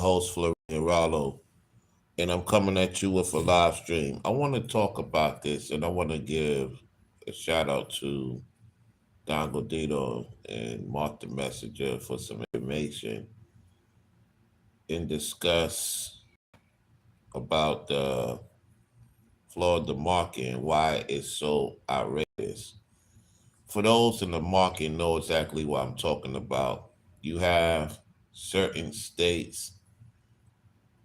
Host Floridia Rollo, and I'm coming at you with a live stream. I want to talk about this, and I want to give a shout out to Don Godito and Mark the Messenger for some information and discuss about the Florida market and why it's so outrageous. For those in the market know exactly what I'm talking about. You have certain states,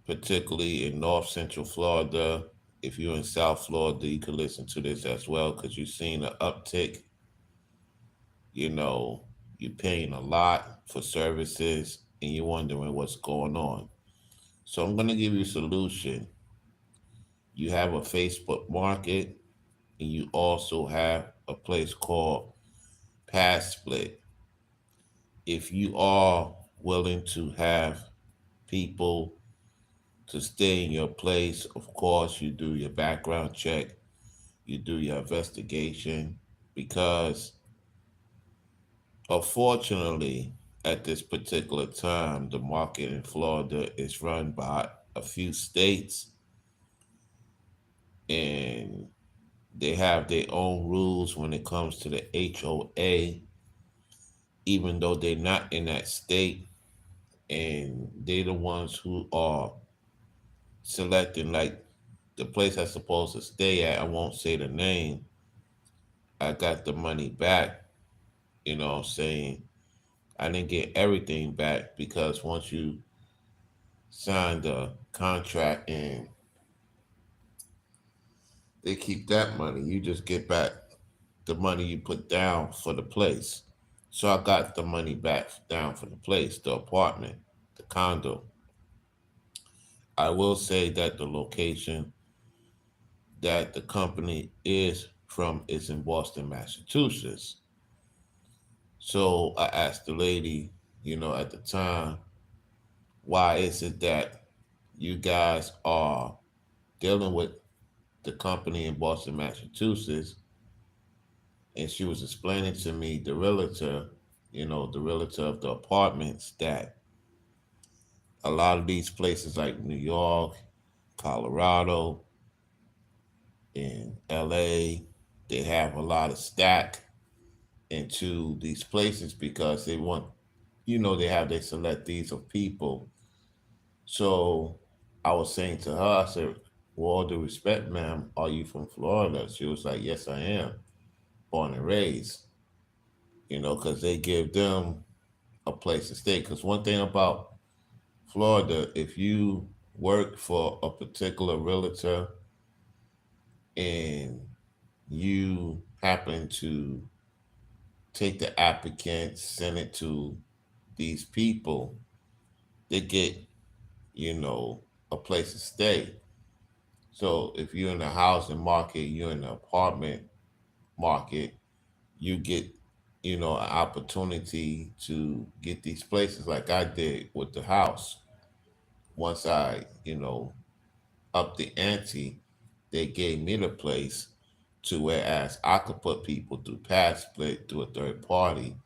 particularly in North Central Florida. If you're in South Florida, you can listen to this as well because you've seen an uptick. You know, you're paying a lot for services and you're wondering what's going on. So I'm going to give you a solution. You have a Facebook market and you also have a place called Pass Split. If you are willing to have people to stay in your place, of course, you do your background check, you do your investigation, because unfortunately, at this particular time, the market in Florida is run by a few states and they have their own rules when it comes to the HOA, even though they're not in that state and they're the ones who are selecting, like the place I'm supposed to stay at. I won't say the name. I got the money back, you know what I'm saying? I didn't get everything back because once you sign the contract and they keep that money, you just get back the money you put down for the place. So I got the money back down for the place, the apartment, the condo. I will say that the location that the company is from is in Boston, Massachusetts. So I asked the lady, at the time, why is it that you guys are dealing with the company in Boston, Massachusetts? And she was explaining to me, the realtor of the apartments, that a lot of these places like New York, Colorado, and LA, they have a lot of stack into these places because they want, they have their selectees of people. So I was saying to her, I said, with all due respect, ma'am, are you from Florida? She was like, yes, I am, born and raised, because they give them a place to stay. Because one thing about Florida, if you work for a particular realtor and you happen to take the applicant, send it to these people, they get, you know, a place to stay. So if you're in the housing market, you're in the apartment market, you get, an opportunity to get these places like I did with the house. Once I, up the ante, they gave me the place to whereas I could put people through pass split through a third party.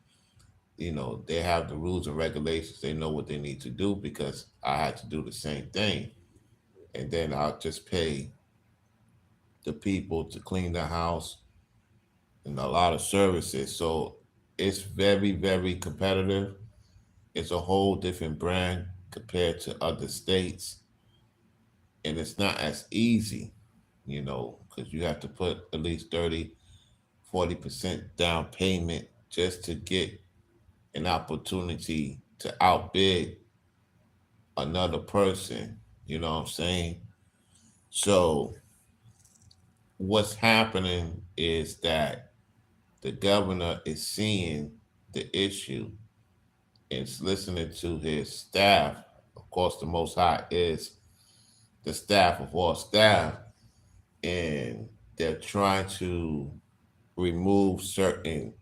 They have the rules and regulations. They know what they need to do because I had to do the same thing. And then I'll just pay the people to clean the house and a lot of services. So it's very, very competitive. It's a whole different brand compared to other states. And it's not as easy, because you have to put at least 30, 40% down payment just to get an opportunity to outbid another person. You know what I'm saying? So what's happening is that the governor is seeing the issue and is listening to his staff. Of course, the Most High is the staff of all staff, and they're trying to remove certain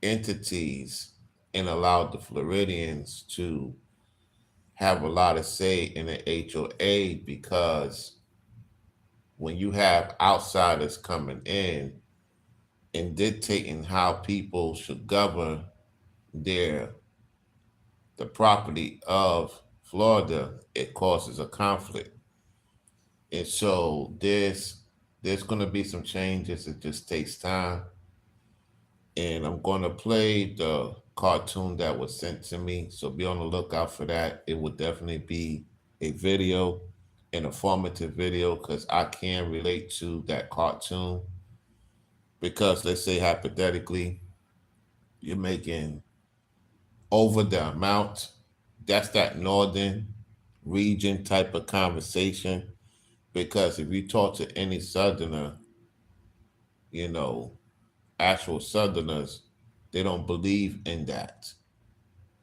entities and allow the Floridians to have a lot of say in the HOA because when you have outsiders coming in and dictating how people should govern their the property of Florida, it causes a conflict. And so there's gonna be some changes. It just takes time. And I'm gonna play the cartoon that was sent to me. So be on the lookout for that. It will definitely be a video, an informative video, because I can relate to that cartoon. Because let's say hypothetically, you're making over the amount. That's that northern region type of conversation. Because if you talk to any southerner, you know, actual southerners, they don't believe in that.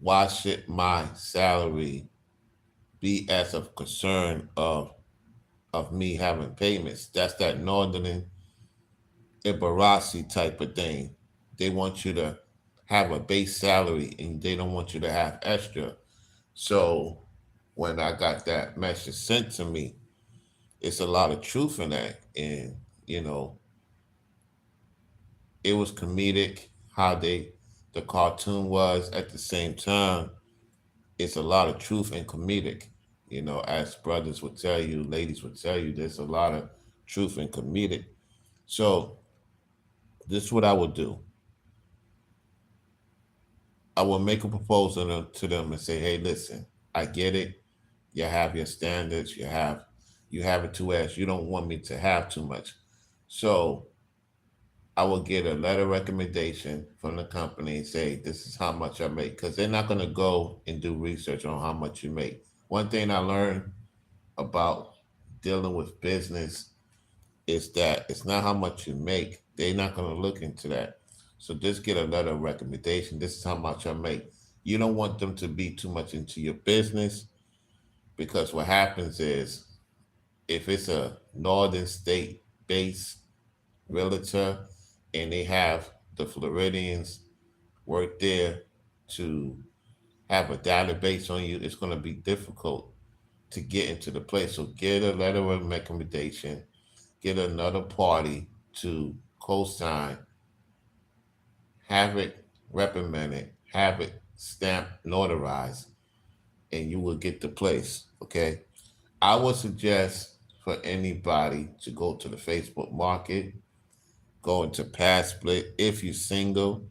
Why should my salary be as of concern of me having payments? That's that northern Ibarasi type of thing. They want you to have a base salary and they don't want you to have extra. So when I got that message sent to me, it's a lot of truth in that. And, you know, it was comedic how the cartoon was at the same time. It's a lot of truth and comedic. You know, as brothers would tell you, ladies would tell you, there's a lot of truth and comedic. So this is what I would do. I will make a proposal to them and say, hey, listen, I get it. You have your standards. You have it to as you don't want me to have too much. So I will get a letter recommendation from the company and say, this is how much I make. Because they're not going to go and do research on how much you make. One thing I learned about dealing with business is that it's not how much you make. They're not going to look into that. So just get a letter of recommendation. This is how much I make. You don't want them to be too much into your business because what happens is if it's a northern state based realtor and they have the Floridians work there to have a database on you, it's going to be difficult to get into the place. So get a letter of recommendation, get another party to co-sign, have it reprimanded, have it stamped, notarized, and you will get the place. Okay. I would suggest for anybody to go to the Facebook market, go into Pass Split if you're single,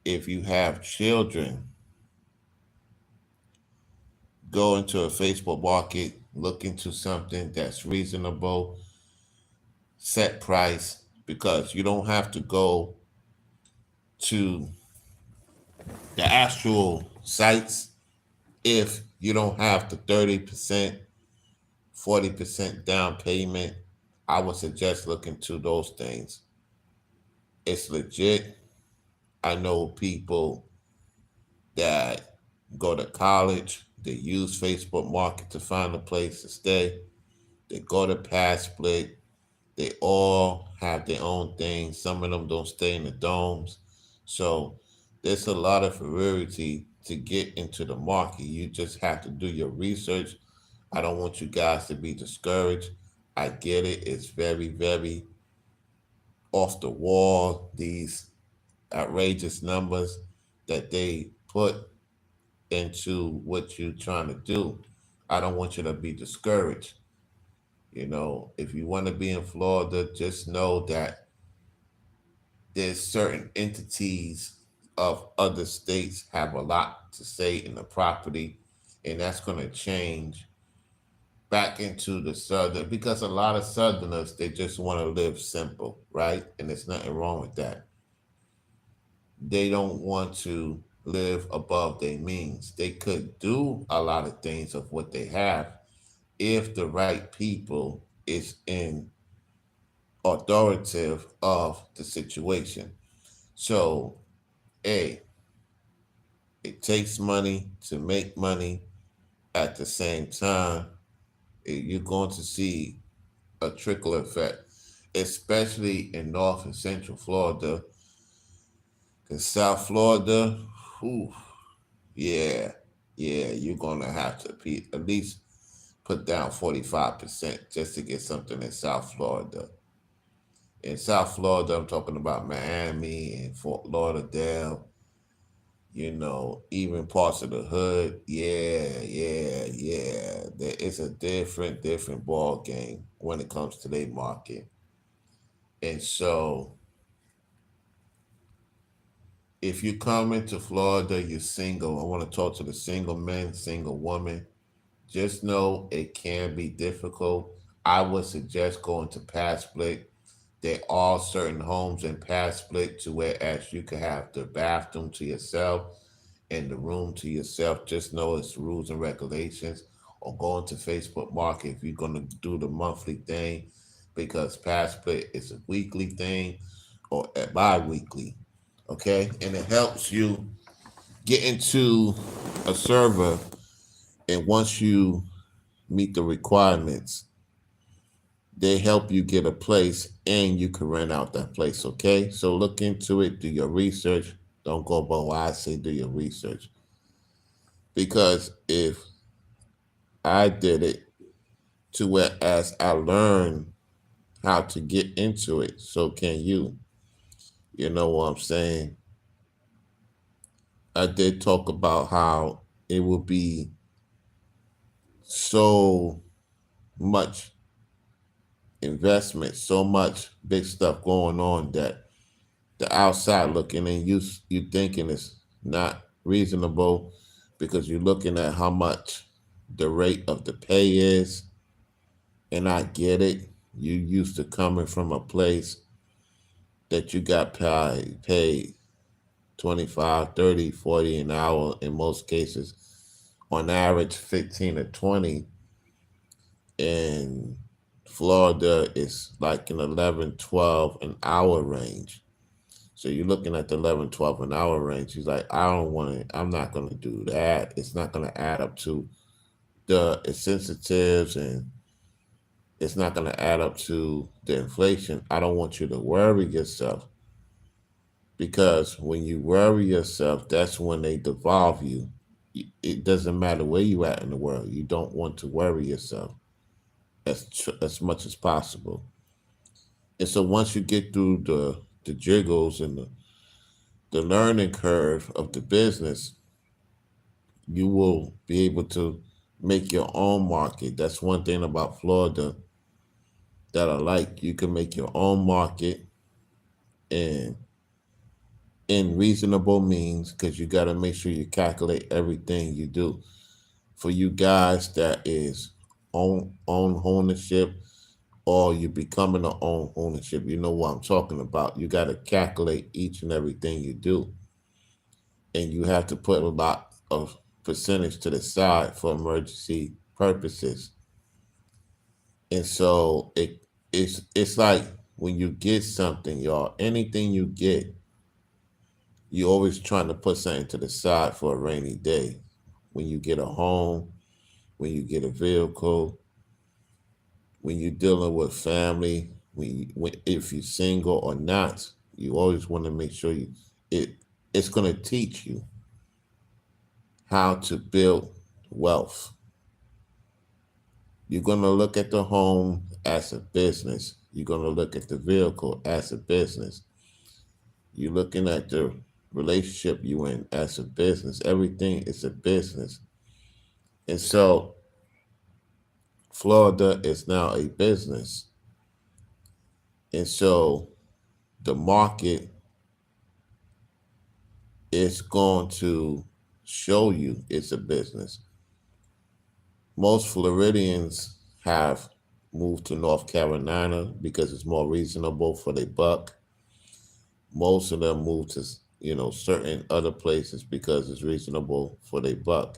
if you have children, go into a Facebook market, look into something that's reasonable, set price, because you don't have to go to the actual sites if you don't have the 30%, 40% down payment. I would suggest looking to those things. It's legit. I know people that go to college, they use Facebook Market to find a place to stay. They go to Pass Split. They all have their own thing. Some of them don't stay in the domes. So there's a lot of variety to get into the market. You just have to do your research. I don't want you guys to be discouraged. I get it. It's very, very off the wall, these outrageous numbers that they put into what you're trying to do. I don't want you to be discouraged. You know, if you want to be in Florida, just know that there's certain entities of other states have a lot to say in the property, and that's going to change back into the southern because a lot of southerners they just want to live simple, right? And there's nothing wrong with that. They don't want to live above their means. They could do a lot of things of what they have if the right people is in authoritative of the situation. So, A, it takes money to make money. At the same time, you're going to see a trickle effect, especially in North and Central Florida. Because South Florida, whew, yeah, yeah, you're going to have to at least put down 45% just to get something in South Florida. In South Florida, I'm talking about Miami and Fort Lauderdale. even parts of the hood. Yeah, yeah, yeah. It's a different ball game when it comes to their market. And so, if you come into Florida, you're single. I want to talk to the single men, single woman. Just know it can be difficult. I would suggest going to Pass Split. There are certain homes in Pass Split to whereas you can have the bathroom to yourself and the room to yourself. Just know it's rules and regulations. Or go into Facebook Market if you're gonna do the monthly thing, because Pass Split is a weekly thing or a bi-weekly. Okay, and it helps you get into a server, and once you meet the requirements, they help you get a place and you can rent out that place. Okay, so look into it, do your research. Don't go by what I say, do your research, because if I did it to where as I learned how to get into it, so can you. You know what I'm saying? I did talk about how it will be so much investment, so much big stuff going on that the outside looking in, you thinking it's not reasonable, because you're looking at how much the rate of the pay is. And I get it. You used to coming from a place that you got paid 25, 30, 40 an hour in most cases, on average 15 or 20. In Florida, it's like an 11, 12 an hour range. So you're looking at the 11, 12 an hour range. He's like, I don't want to, I'm not going to do that. It's not going to add up to the incentives, and it's not going to add up to the inflation. I don't want you to worry yourself, because when you worry yourself, that's when they devolve you. It doesn't matter where you at in the world. You don't want to worry yourself as much as possible. And so once you get through the jiggles and the learning curve of the business, you will be able to make your own market. That's one thing about Florida that I like. You can make your own market, and in reasonable means, because you got to make sure you calculate everything you do. For you guys that is own ownership, or you becoming an own ownership, you know what I'm talking about. You got to calculate each and everything you do, and you have to put a lot of percentage to the side for emergency purposes. And so it's like when you get something, y'all, anything you get, you always trying to put something to the side for a rainy day. When you get a home, when you get a vehicle, when you're dealing with family, if you're single or not, you always want to make sure it it's going to teach you how to build wealth. You're going to look at the home as a business. You're going to look at the vehicle as a business. You're looking at the relationship you in as a business. Everything is a business. And so Florida is now a business. And so the market is going to show you it's a business. Most Floridians have moved to North Carolina because it's more reasonable for their buck. Most of them move to certain other places because it's reasonable for their buck.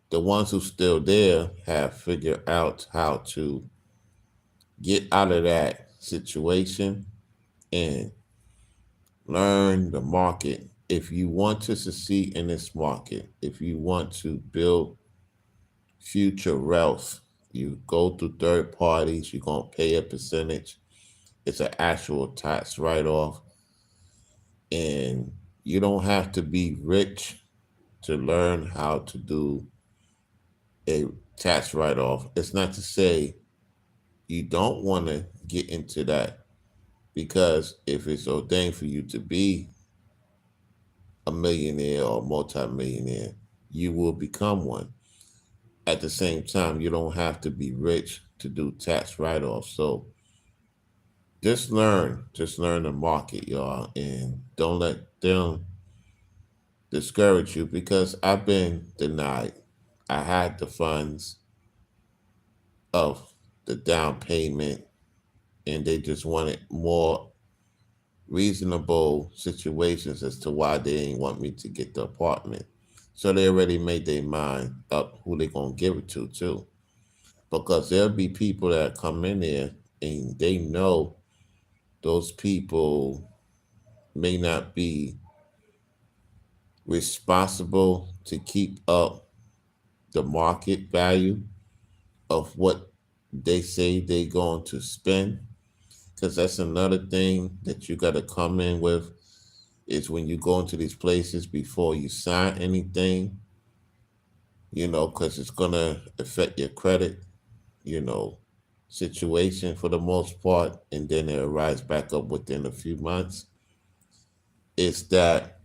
The ones who still there have figured out how to get out of that situation and learn the market. If you want to succeed in this market, if you want to build future wealth, you go through third parties, you're going to pay a percentage. It's an actual tax write off. And you don't have to be rich to learn how to do a tax write off. It's not to say you don't want to get into that, because if it's ordained for you to be a millionaire or multimillionaire. You will become one. At the same time, you don't have to be rich to do tax write-offs. So just learn the market, y'all, and don't let them discourage you because I've been denied. I had the funds of the down payment and they just wanted more reasonable situations as to why they didn't want me to get the apartment. So they already made their mind up who they gonna give it to too. Because there'll be people that come in there and they know those people may not be responsible to keep up the market value of what they say they're going to spend. Because that's another thing that you got to come in with is when you go into these places before you sign anything, because it's going to affect your credit, you know, situation for the most part, and then it'll rise back up within a few months. It's that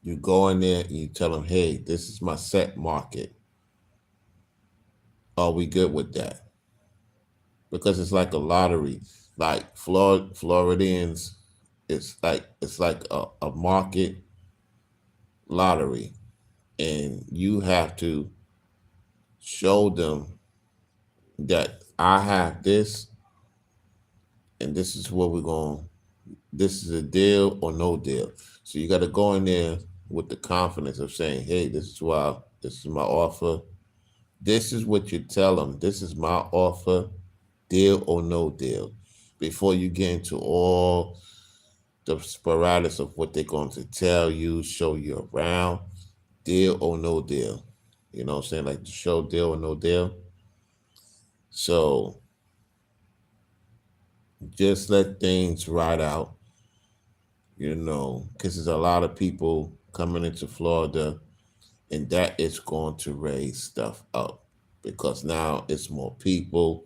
you go in there and you tell them, hey, this is my set market. Are we good with that? Because it's like a lottery. Like Floridians, it's like a market lottery, and you have to show them that I have this, and this is what we're going. This is a deal or no deal. So you got to go in there with the confidence of saying, "Hey, this is my offer. This is what you tell them. This is my offer, deal or no deal." Before you get into all the sporadics of what they're going to tell you, show you around, deal or no deal. You know what I'm saying? Like the show deal or no deal. So just let things ride out, because there's a lot of people coming into Florida and that is going to raise stuff up because now it's more people,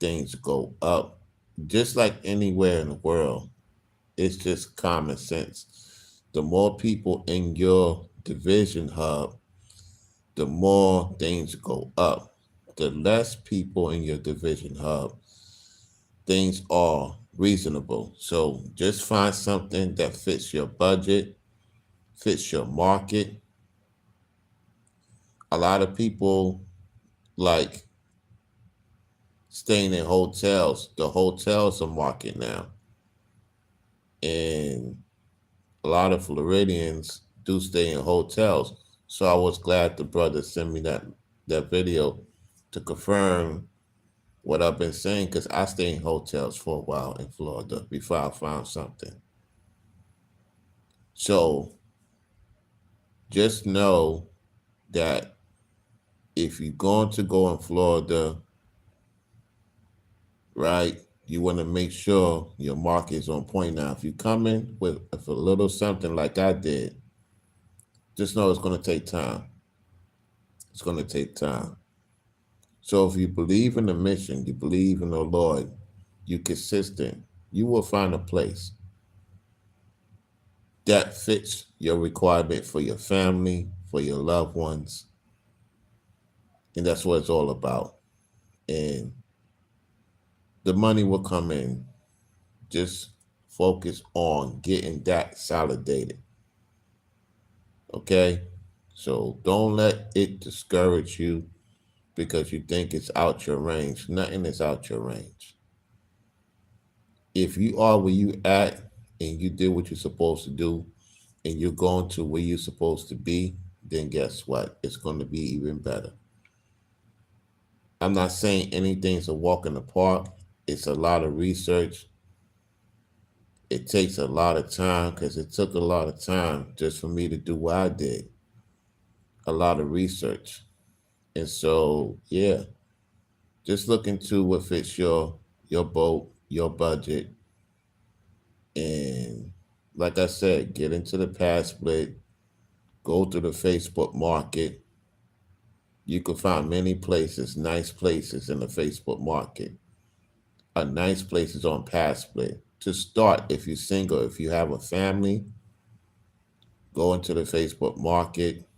things go up. Just like anywhere in the world, it's just common sense. The more people in your division hub, the more things go up. The less people in your division hub, things are reasonable. So just find something that fits your budget, fits your market. A lot of people like staying in hotels. The hotels are market now. And a lot of Floridians do stay in hotels. So I was glad the brother sent me that video to confirm what I've been saying because I stayed in hotels for a while in Florida before I found something. So just know that if you're going to go in Florida, right, you want to make sure your market is on point. Now, if you come in with a little something like I did, just know it's going to take time. It's going to take time. So if you believe in the mission, you believe in the Lord, you're consistent, you will find a place that fits your requirement for your family, for your loved ones. And that's what it's all about. And the money will come in. Just focus on getting that solidated. Okay? So don't let it discourage you because you think it's out your range. Nothing is out your range. If you are where you at and you did what you're supposed to do and you're going to where you're supposed to be, then guess what? It's going to be even better. I'm not saying anything's a walk in the park. It's a lot of research. It takes a lot of time because it took a lot of time just for me to do what I did. A lot of research. And so, yeah, just look into what fits your boat, your budget, and like I said, get into the past split, go to the Facebook market. You can find many places, nice places in the Facebook market. A nice place is on past split. To start, if you're single, if you have a family, Go into the Facebook market,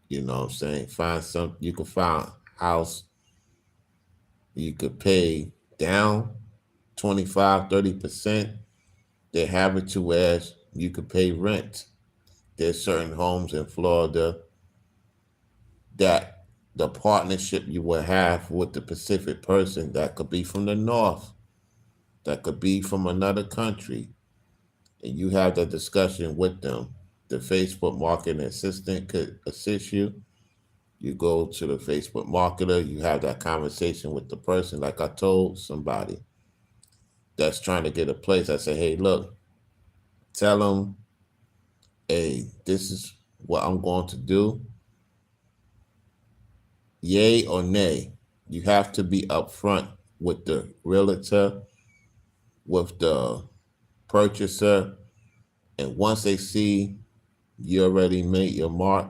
you know what I'm saying? Find some, you can find a house you could pay down 25, 30%. They have it to where you could pay rent. There's certain homes in Florida that the partnership you will have with the Pacific person that could be from the north, that could be from another country, and you have that discussion with them. The Facebook marketing assistant could assist you. You go to the Facebook marketer, you have that conversation with the person, like I told somebody that's trying to get a place. I say, hey, look, tell them, hey, this is what I'm going to do. Yay or nay. You have to be upfront with the realtor, with the purchaser, and once they see you already made your mark,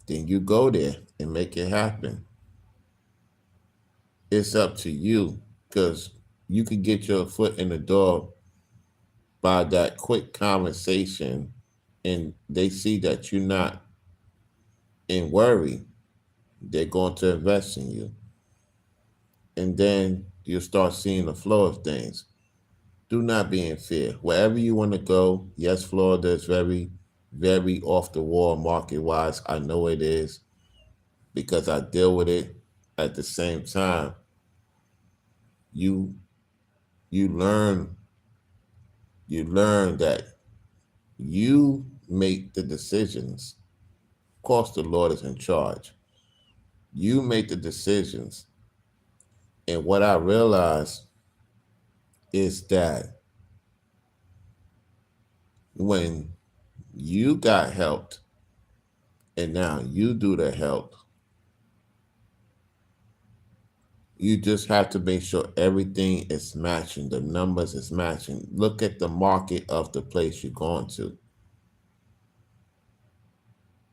then you go there and make it happen. It's up to you because you can get your foot in the door by that quick conversation and they see that you're not in worry, they're going to invest in you. And then you'll start seeing the flow of things. Do not be in fear. Wherever you want to go, yes, Florida is very, very off the wall market wise. I know it is because I deal with it. At the same time, you you learn that you make the decisions. Of course, the Lord is in charge. You make the decisions. And what I realized is that when you got helped and now you do the help, you just have to make sure everything is matching, the numbers is matching. Look at the market of the place you're going to.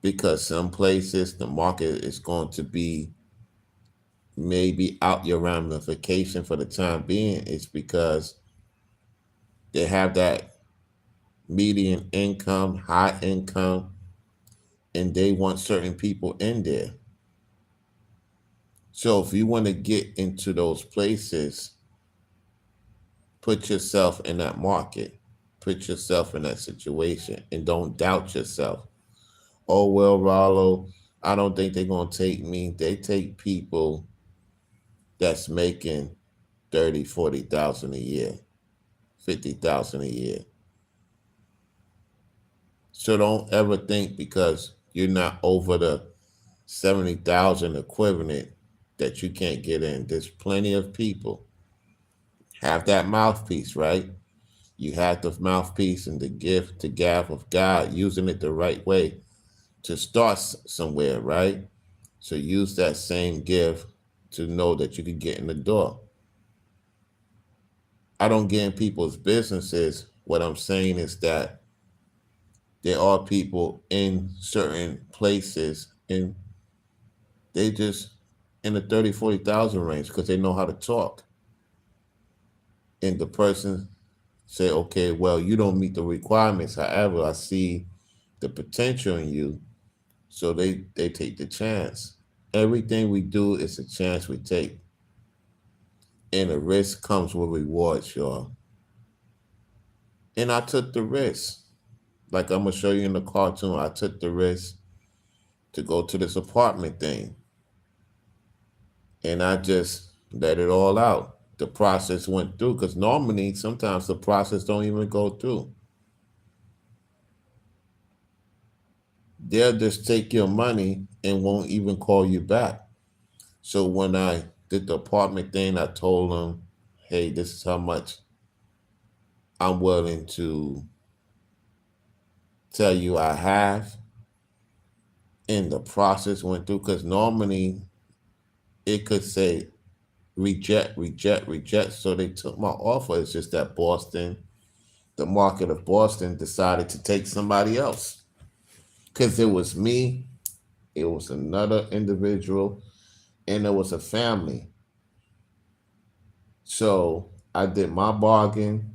Because some places the market is going to be maybe out your ramification for the time being. It's because they have that median income, high income, and they want certain people in there. So if you want to get into those places, put yourself in that market, put yourself in that situation, and don't doubt yourself. Oh, well, Rollo, I don't think they're going to take me. They take people that's making 30, 40,000 a year, 50,000 a year. So don't ever think because you're not over the 70,000 equivalent that you can't get in. There's plenty of people. Have that mouthpiece, right? You have the mouthpiece and the gift, the gap of God, using it the right way to start somewhere, right? So use that same gift to know that you can get in the door. I don't get in people's businesses. What I'm saying is that there are people in certain places and they just in the 30, 40,000 range because they know how to talk. And the person say, okay, well, you don't meet the requirements. However, I see the potential in you. So they take the chance. Everything we do is a chance we take. And a risk comes with rewards, y'all. And I took the risk. Like I'm gonna show you in the cartoon, I took the risk to go to this apartment thing. And I just let it all out. The process went through because normally sometimes the process don't even go through. They'll just take your money and won't even call you back. So when I did the apartment thing, I told them, hey, this is how much I'm willing to tell you I have. And the process went through because normally it could say reject, reject, reject. So they took my offer. It's just that Boston, the market of Boston, decided to take somebody else because it was me, it was another individual, and it was a family. So I did my bargain.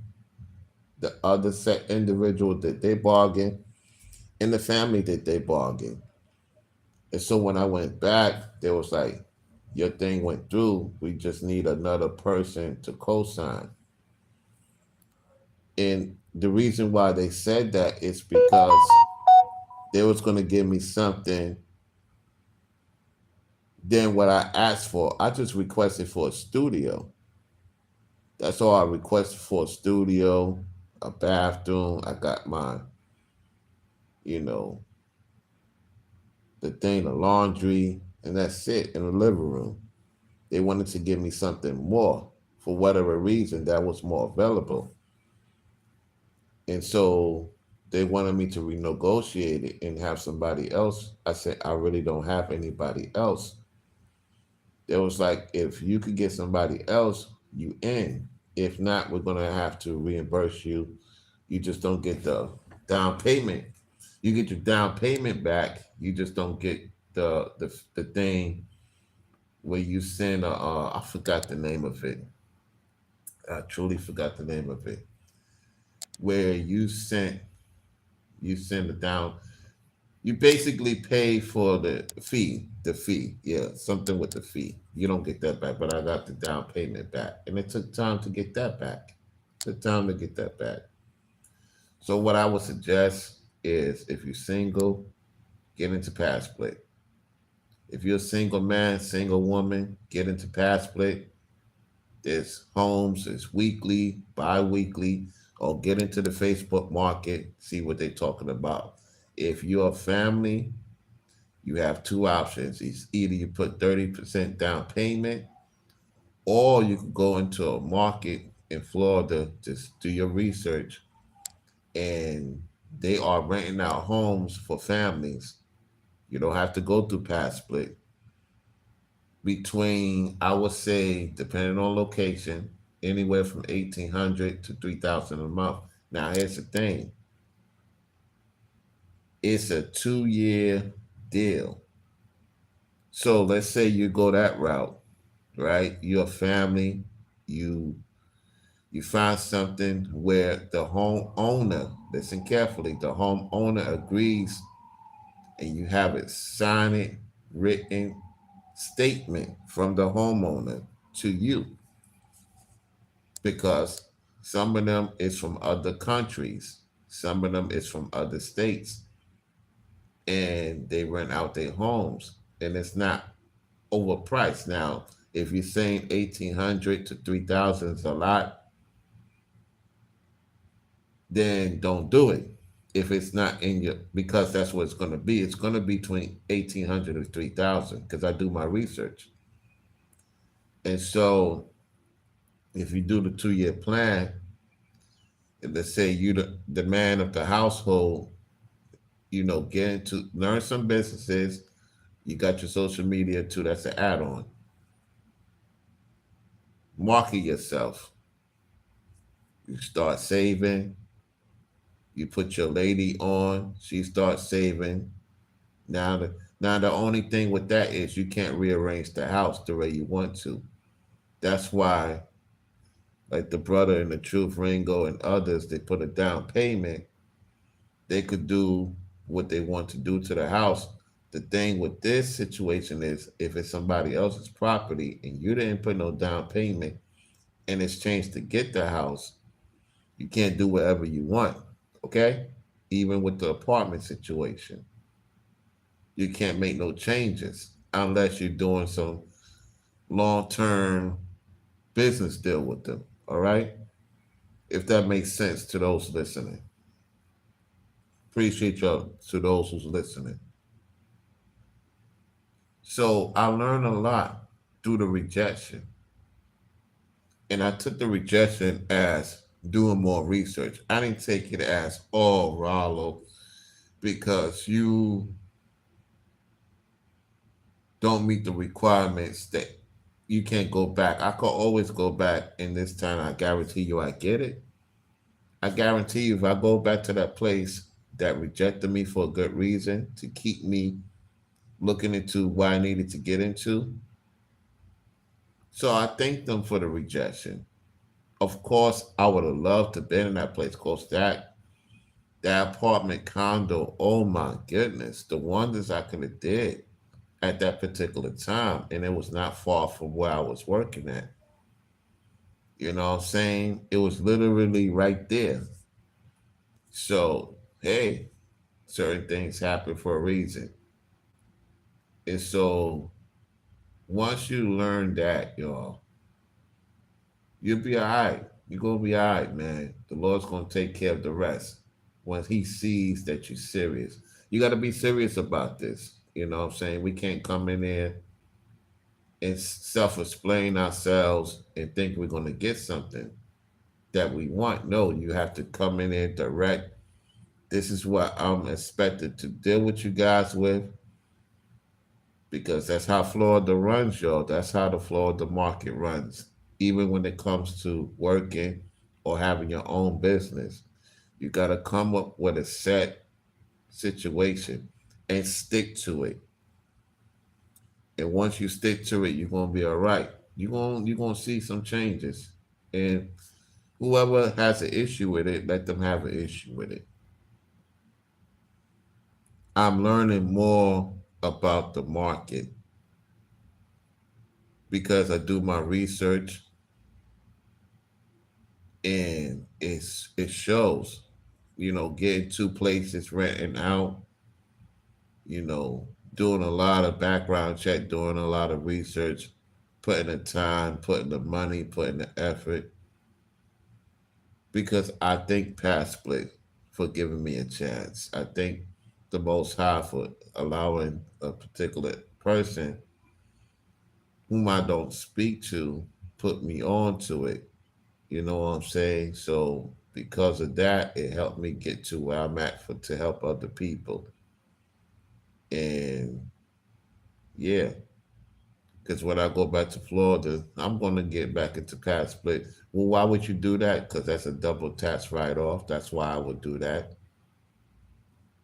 The other set individual did their bargain, In the family that they bargained. And so when I went back, they was like, your thing went through. We just need another person to co-sign. And the reason why they said that is because they was gonna give me something than what I asked for. I just requested for a studio. That's all I requested for, a studio, a bathroom. I got my, you know, the thing, the laundry, and that's it in the living room. They wanted to give me something more for whatever reason that was more available. And so they wanted me to renegotiate it and have somebody else. I said, I really don't have anybody else. It was like, if you could get somebody else, you in. If not, we're gonna have to reimburse you. You just don't get the down payment. You get your down payment back. You just don't get the thing where you send I forgot the name of it. I truly forgot the name of it. Where you send it down. You basically pay for the fee. The fee, yeah, something with the fee. You don't get that back, but I got the down payment back, and it took time to get that back. The time to get that back. So what I would suggest is, if you're single, get into pass split. If you're a single man, single woman, get into pass split. There's homes, there's weekly, bi-weekly, or get into the Facebook market, see what they're talking about. If you're a family, you have two options. It's either you put 30% down payment, or you can go into a market in Florida, just do your research, and they are renting out homes for families. You don't have to go through pass split. Between, I would say, depending on location, anywhere from 1,800 to 3,000 a month. Now here's the thing: it's a 2-year deal. So let's say you go that route, right? You're a family, you you find something where the homeowner, listen carefully, the homeowner agrees, and you have it signed, written statement from the homeowner to you, because some of them is from other countries, some of them is from other states, and they rent out their homes, and it's not overpriced. Now, if you're saying 1,800 to 3,000 is a lot, then don't do it. If it's not in your, because that's what it's going to be. It's going to be between 1,800 and 3,000, because I do my research. And so, if you do the 2-year plan, and let's say you the man of the household, get into, learn some businesses. You got your social media too. That's an add-on. Market yourself. You start saving. You put your lady on. She starts saving. Now the only thing with that is you can't rearrange the house the way you want to. That's why, like the brother in the Truth, Ringo, and others, they put a down payment. They could do what they want to do to the house. The thing with this situation is, if it's somebody else's property and you didn't put no down payment and it's changed to get the house, you can't do whatever you want. Okay? Even with the apartment situation, you can't make no changes unless you're doing some long term business deal with them. All right? If that makes sense to those listening. Appreciate y'all, to those who's listening. So I learned a lot through the rejection. And I took the rejection as doing more research. I didn't take it as, oh, Rollo, because you don't meet the requirements, that you can't go back. I could always go back, and this time I guarantee you I get it. I guarantee you, if I go back to that place that rejected me for a good reason, to keep me looking into what I needed to get into. So I thank them for the rejection. Of course, I would have loved to been in that place. Of course, that apartment condo, oh my goodness, the wonders I could have did at that particular time. And it was not far from where I was working at. You know what I'm saying? It was literally right there. So, hey, certain things happen for a reason. And so once you learn that, y'all, you'll be all right. You're going to be all right, man. The Lord's going to take care of the rest once He sees that you're serious. You got to be serious about this. You know what I'm saying? We can't come in there and self explain ourselves and think we're going to get something that we want. No, you have to come in there direct. This is what I'm expected to deal with you guys with because that's how Florida runs, y'all. That's how the Florida market runs. Even when it comes to working or having your own business, you got to come up with a set situation and stick to it. And once you stick to it, you're gonna be all right. You're gonna see some changes. And whoever has an issue with it, let them have an issue with it. I'm learning more about the market because I do my research and it shows, getting two places renting out, you know, doing a lot of background check, doing a lot of research, putting the time, putting the money, putting the effort, because I thank Past Split for giving me a chance. I thank the Most High for allowing a particular person whom I don't speak to put me on to it. You know what I'm saying? So because of that, it helped me get to where I'm at for to help other people. And yeah, because when I go back to Florida, I'm going to get back into Past Split. Well, why would you do that? Because that's a double tax write off. That's why I would do that.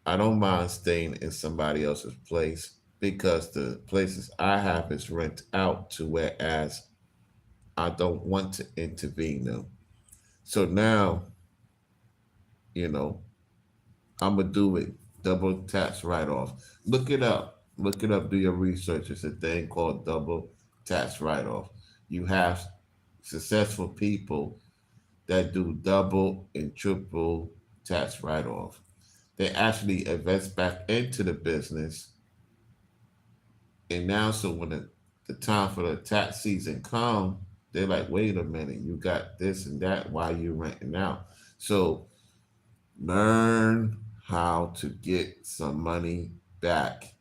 I don't mind staying in somebody else's place because the places I have is rent out to, whereas I don't want to intervene them. So now, you know, I'm gonna do it. Double tax write off. Look it up. Look it up. Do your research. It's a thing called double tax write off. You have successful people that do double and triple tax write off. They actually invest back into the business. And now, so when the time for the tax season come, they're like, wait a minute, you got this and that. Why you renting out? So learn how to get some money back.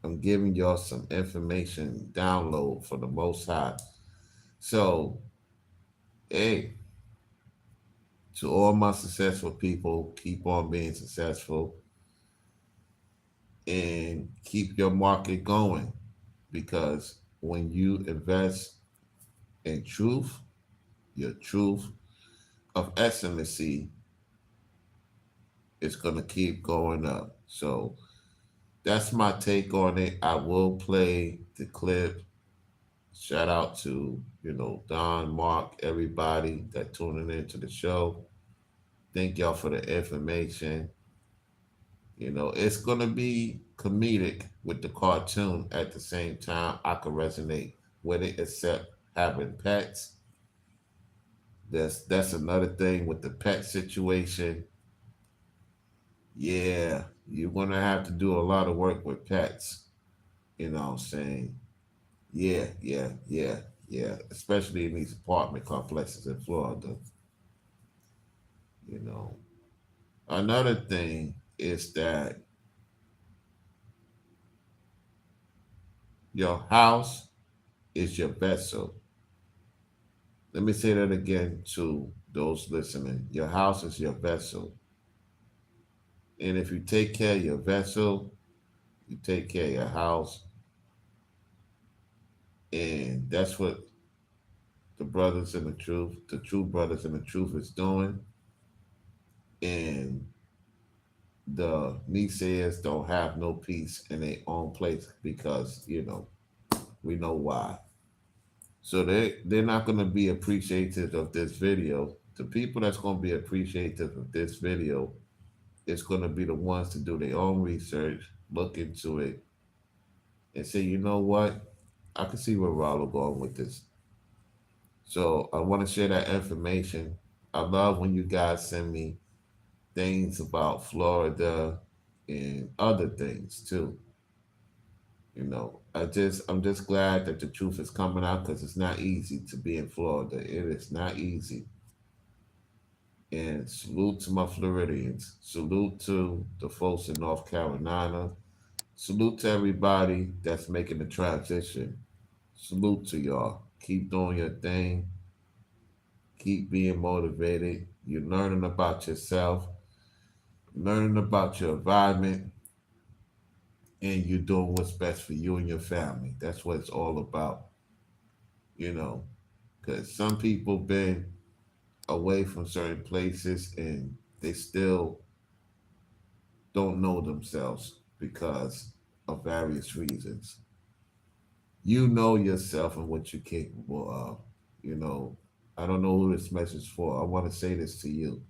I'm giving y'all some information download for the Most High. So, hey, to all my successful people, keep on being successful and keep your market going because when you invest in truth, your truth of excellency is going to keep going up. So that's my take on it. I will play the clip. Shout out to, Don, Mark, everybody that tuning into the show. Thank y'all for the information. It's going to be comedic with the cartoon at the same time. I can resonate with it, except having pets. That's another thing with the pet situation. Yeah, you're gonna have to do a lot of work with pets. You know what I'm saying? Yeah, yeah, yeah, yeah. Especially in these apartment complexes in Florida. You know. Another thing is that your house is your vessel. Let me say that again to those listening. Your house is your vessel. And if you take care of your vessel, you take care of your house. And that's what the brothers in the truth, the true brothers in the truth is doing. And the naysayers don't have no peace in their own place because, we know why. So they're not going to be appreciative of this video. The people that's going to be appreciative of this video is going to be the ones to do their own research, look into it, and say, you know what? I can see where Rollo going with this. So I want to share that information. I love when you guys send me things about Florida and other things too. I'm just glad that the truth is coming out because it's not easy to be in Florida. It is not easy. And salute to my Floridians. Salute to the folks in North Carolina. Salute to everybody that's making the transition. Salute to y'all. Keep doing your thing. Keep being motivated. You're learning about yourself, learning about your environment, and you're doing what's best for you and your family. That's what it's all about, you know, because some people been away from certain places and they still don't know themselves because of various reasons. You know yourself and what you're capable of. You know, I don't know who this message is for. I want to say this to you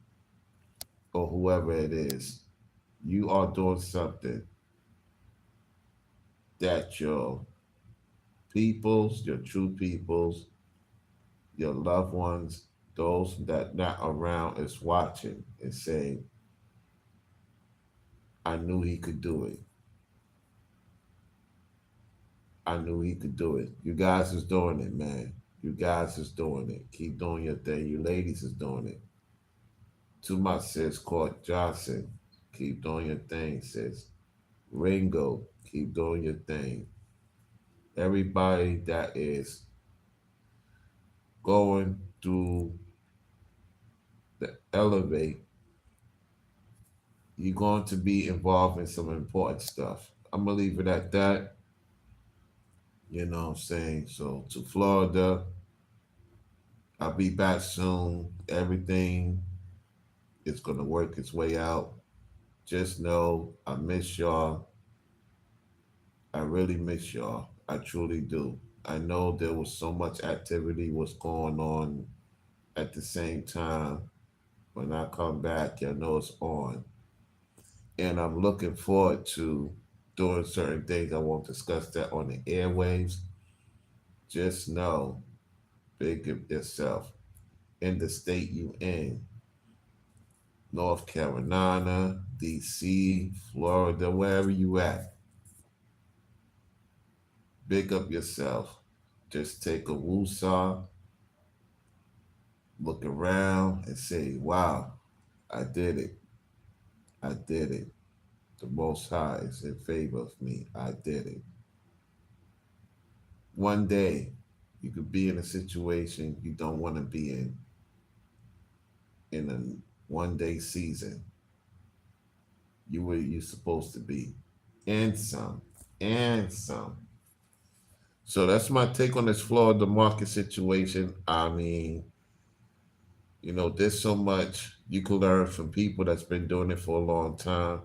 or whoever it is. You are doing something that your peoples, your true peoples, your loved ones, those that not around is watching and saying, I knew he could do it. I knew he could do it. You guys is doing it, man. You guys is doing it. Keep doing your thing. You ladies is doing it. To my sis, Court Johnson, keep doing your thing, sis. Ringo, keep doing your thing. Everybody that is going through the elevate, you're going to be involved in some important stuff. I'm gonna leave it at that. You know what I'm saying? So to Florida, I'll be back soon. Everything is gonna work its way out. Just know I miss y'all. I really miss y'all. I truly do. I know there was so much activity was going on at the same time. When I come back, y'all know it's on. And I'm looking forward to doing certain things. I won't discuss that on the airwaves. Just know, big of yourself in the state you in. North Carolina, DC, Florida, wherever you at. Big up yourself. Just take a woosah, look around and say, wow, I did it. I did it. The Most High is in favor of me. I did it. One day, you could be in a situation you don't want to be in a one day season. You where you're supposed to be. And some. And some. So that's my take on this Florida market situation. I mean, there's so much you can learn from people that's been doing it for a long time.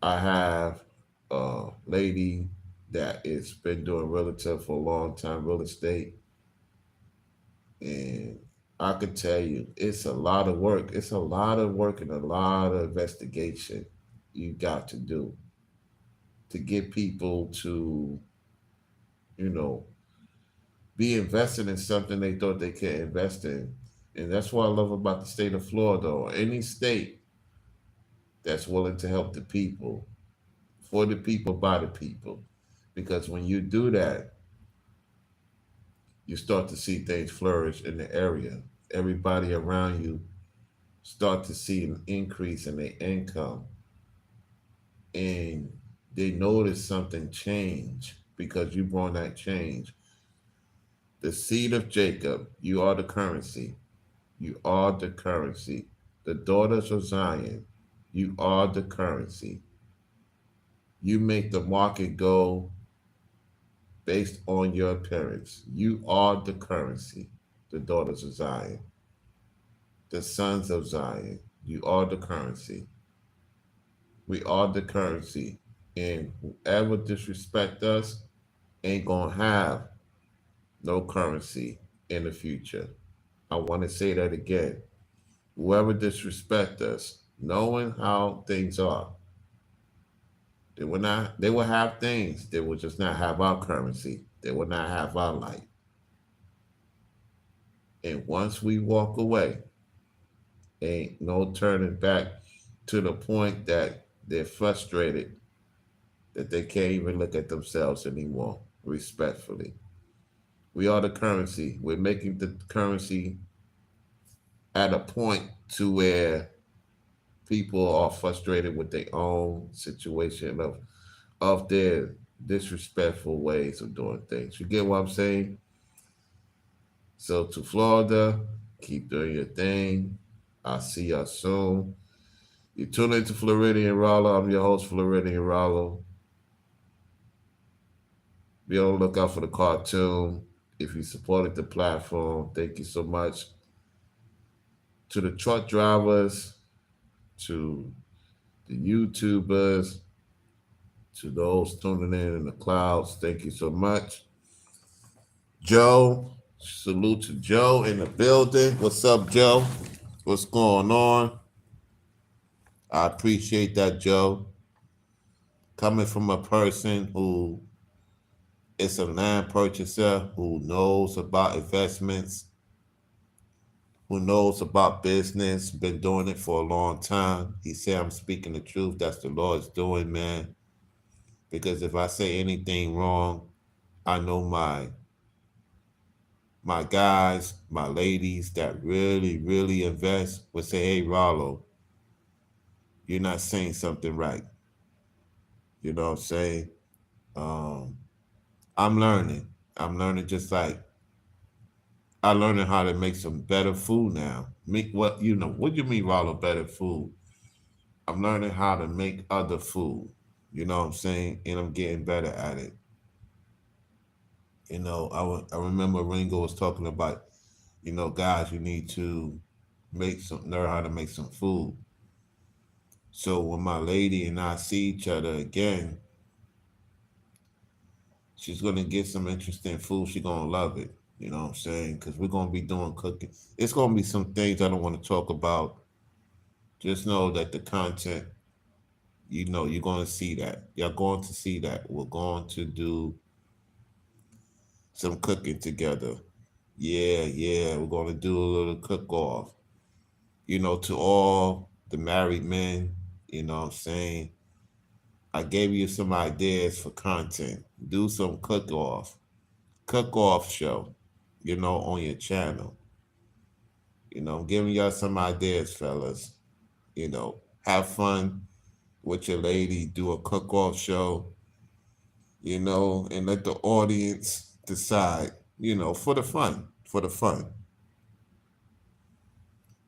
I have a lady that has been doing realtor for a long time, real estate, and I could tell you it's a lot of work. It's a lot of work and a lot of investigation you got to do to get people to, you know, be invested in something they thought they could invest in. And that's what I love about the state of Florida or any state that's willing to help the people, for the people, by the people. Because when you do that, you start to see things flourish in the area. Everybody around you start to see an increase in their income and they notice something change because you brought that change. The seed of Jacob, you are the currency. You are the currency. The daughters of Zion, you are the currency. You make the market go based on your appearance. You are the currency. The daughters of Zion, the sons of Zion, you are the currency. We are the currency. And whoever disrespect us ain't gonna have no currency in the future. I want to say that again. Whoever disrespect us, knowing how things are. They will have things. They will just not have our currency. They will not have our light. And once we walk away, ain't no turning back to the point that they're frustrated that they can't even look at themselves anymore, respectfully. We are the currency. We're making the currency at a point to where people are frustrated with their own situation of their disrespectful ways of doing things. You get what I'm saying? So to Florida, keep doing your thing. I'll see y'all soon. You tune into Floridian Rollo. I'm your host, Floridian Rollo. Be on the lookout for the cartoon. If you supported the platform, thank you so much. To the truck drivers, to the YouTubers, to those tuning in the clouds, thank you so much. Joe, salute to Joe in the building. What's up, Joe? What's going on? I appreciate that, Joe. Coming from a person who is a land purchaser, who knows about investments, who knows about business, been doing it for a long time. He said, I'm speaking the truth. That's the Lord's doing, man. Because if I say anything wrong, I know my guys, my ladies that really, really invest would say, hey, Rollo, you're not saying something right. You know what I'm saying? Um, I'm learning. I'm learning just like I learning how to make some better food now. Make what what do you mean, Rollo, better food? I'm learning how to make other food. You know what I'm saying? And I'm getting better at it. I remember Ringo was talking about, guys, you need to learn how to make some food. So when my lady and I see each other again, she's gonna get some interesting food. She's gonna love it. You know what I'm saying? Because we're gonna be doing cooking. It's gonna be some things I don't want to talk about. Just know that the content, you're gonna see that. You're going to see that. We're going to do some cooking together. Yeah, yeah. We're gonna do a little cook off. To all the married men, you know what I'm saying? I gave you some ideas for content. Do some cook off show, on your channel. I'm giving y'all some ideas, fellas. Have fun with your lady, do a cook off show, and let the audience decide, for the fun, for the fun.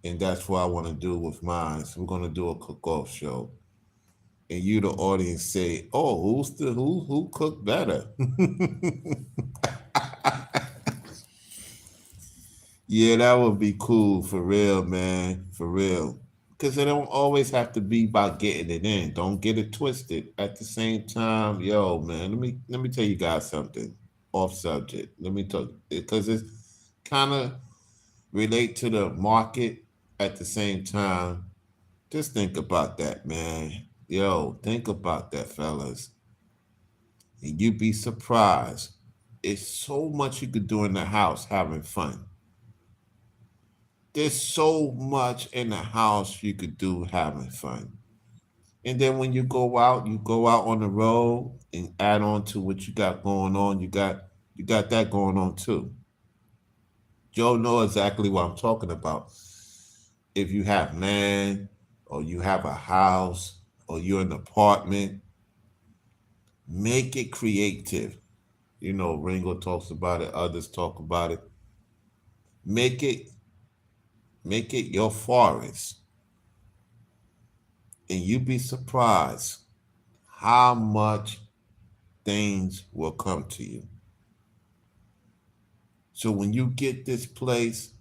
And that's what I want to do with mine. So we're gonna do a cook off show. And you, the audience, say, "Oh, who cooked better?" Yeah, that would be cool for real, man. For real. Because it don't always have to be about getting it in. Don't get it twisted. At the same time, yo, man, let me tell you guys something off subject. Let me talk because it's kind of relate to the market at the same time. Just think about that, man. Yo, think about that, fellas. And you'd be surprised. It's so much you could do in the house having fun. There's so much in the house you could do having fun. And then when you go out on the road and add on to what you got going on. You got that going on too. Joe know exactly what I'm talking about. If you have land or you have a house or you're in an apartment, make it creative. Ringo talks about it, others talk about it. Make it make it your forest. And you'd be surprised how much things will come to you. So when you get this place,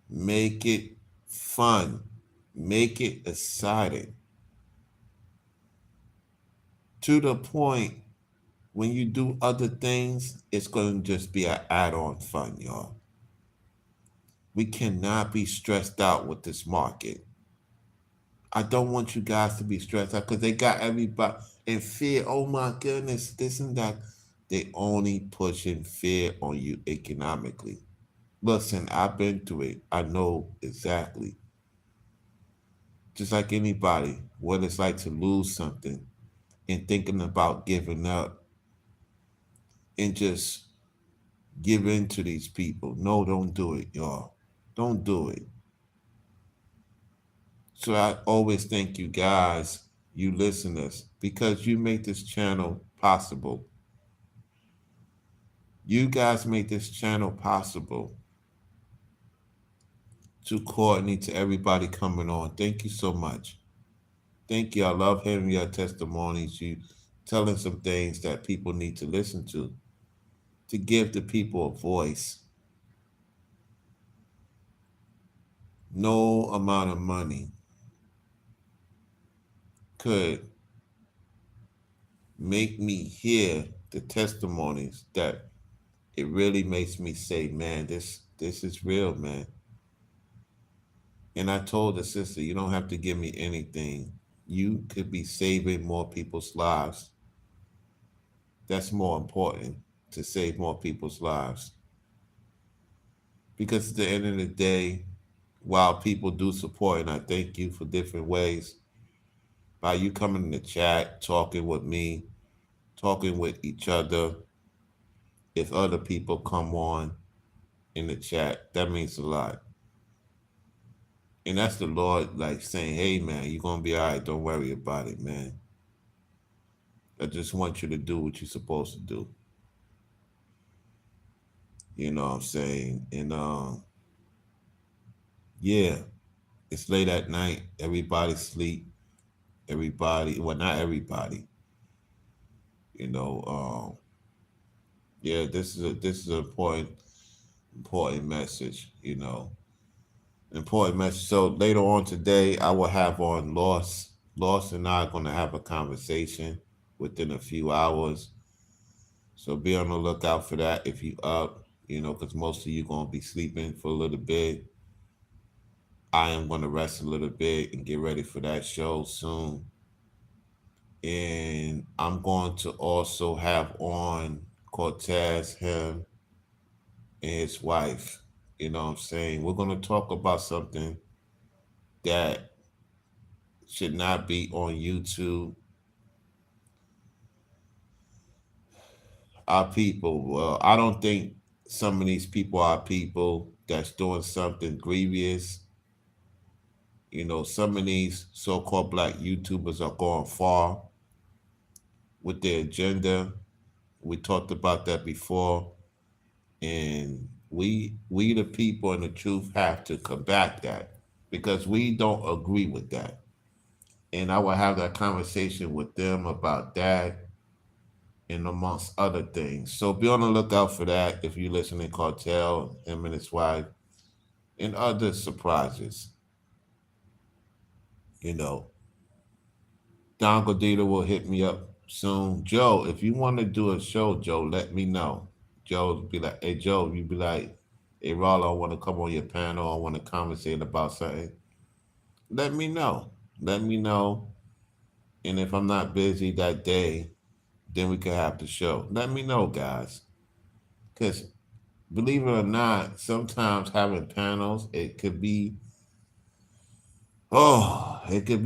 make it fun, make it exciting to the point when you do other things, it's going to just be an add on fun, y'all. We cannot be stressed out with this market. I don't want you guys to be stressed out because they got everybody in fear. Oh my goodness, this and that. They only pushing fear on you economically. Listen, I've been through it. I know exactly. Just like anybody, what it's like to lose something and thinking about giving up and just give in to these people. No, don't do it, y'all. Don't do it. So I always thank you guys, you listeners, because you make this channel possible. You guys make this channel possible. To Courtney, to everybody coming on. Thank you so much. Thank you. I love hearing your testimonies. You telling some things that people need to listen to give the people a voice. No amount of money could make me hear the testimonies that it really makes me say, man, this is real, man. And I told the sister, you don't have to give me anything. You could be saving more people's lives. That's more important to save more people's lives. Because at the end of the day, while people do support, and I thank you for different ways, by you coming in the chat, talking with me, talking with each other, if other people come on in the chat, that means a lot. And that's the Lord like saying, hey man, you're gonna be all right, don't worry about it, man. I just want you to do what you're supposed to do. You know what I'm saying? And yeah, it's late at night, everybody sleep, everybody, well not everybody, you know, yeah, this is an important message, important message. So later on today, I will have on Loss. Loss and I are going to have a conversation within a few hours. So be on the lookout for that if you up, because most of you going to be sleeping for a little bit. I am going to rest a little bit and get ready for that show soon. And I'm going to also have on Cortez, him, and his wife. You know what I'm saying? We're going to talk about something that should not be on YouTube. Our people, well, I don't think some of these people are people that's doing something grievous. Some of these so called black YouTubers are going far with their agenda. We talked about that before. And we the people and the truth have to combat that because we don't agree with that. And I will have that conversation with them about that and amongst other things. So be on the lookout for that if you listen to Cartel, him and his wife, and other surprises. You know, Don Godita will hit me up soon. Joe, if you want to do a show, Joe, let me know. Joe be like, hey Joe, you be like, hey Rollo, I want to come on your panel. I want to conversate about something. Let me know. Let me know. And if I'm not busy that day, then we could have the show. Let me know, guys. Because believe it or not, sometimes having panels, it could be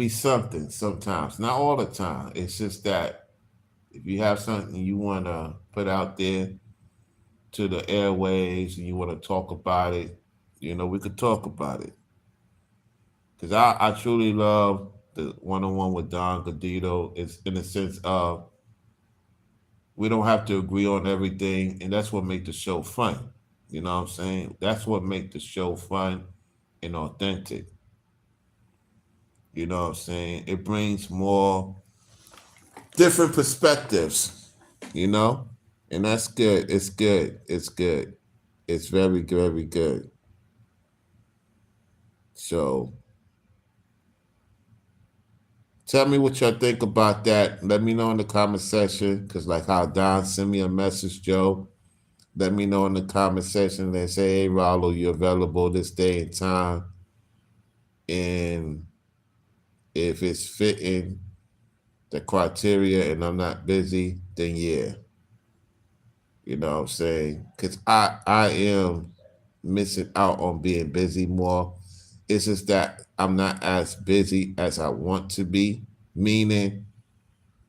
something sometimes. Not all the time. It's just that if you have something you want to put out there to the airways and you want to talk about it, we could talk about it. Because I truly love the one-on-one with Don Gadito. It's in the sense of we don't have to agree on everything, and that's what makes the show fun. You know what I'm saying? That's what makes the show fun and authentic. You know what I'm saying? It brings more different perspectives, you know? And that's good. It's good. It's good. It's very, very good. So tell me what y'all think about that. Let me know in the comment section. Cause like how Don sent me a message, Joe. Let me know in the comment section and say, hey Rollo, you're available this day and time. And If it's fitting the criteria and I'm not busy, then yeah, you know what I'm saying? Because I am missing out on being busy more. It's just that I'm not as busy as I want to be, meaning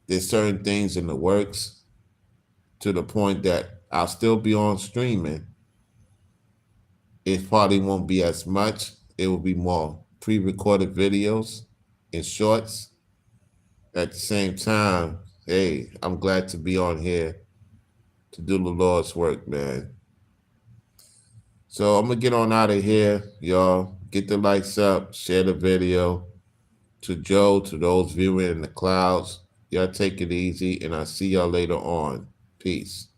there's certain things in the works to the point that I'll still be on streaming. It probably won't be as much. It will be more pre-recorded videos and shorts. At the same time, hey, I'm glad to be on here to do the Lord's work, man. So I'm gonna get on out of here, y'all. Get the likes up, share the video. To Joe, to those viewing in the clouds, y'all take it easy, and I'll see y'all later on. Peace.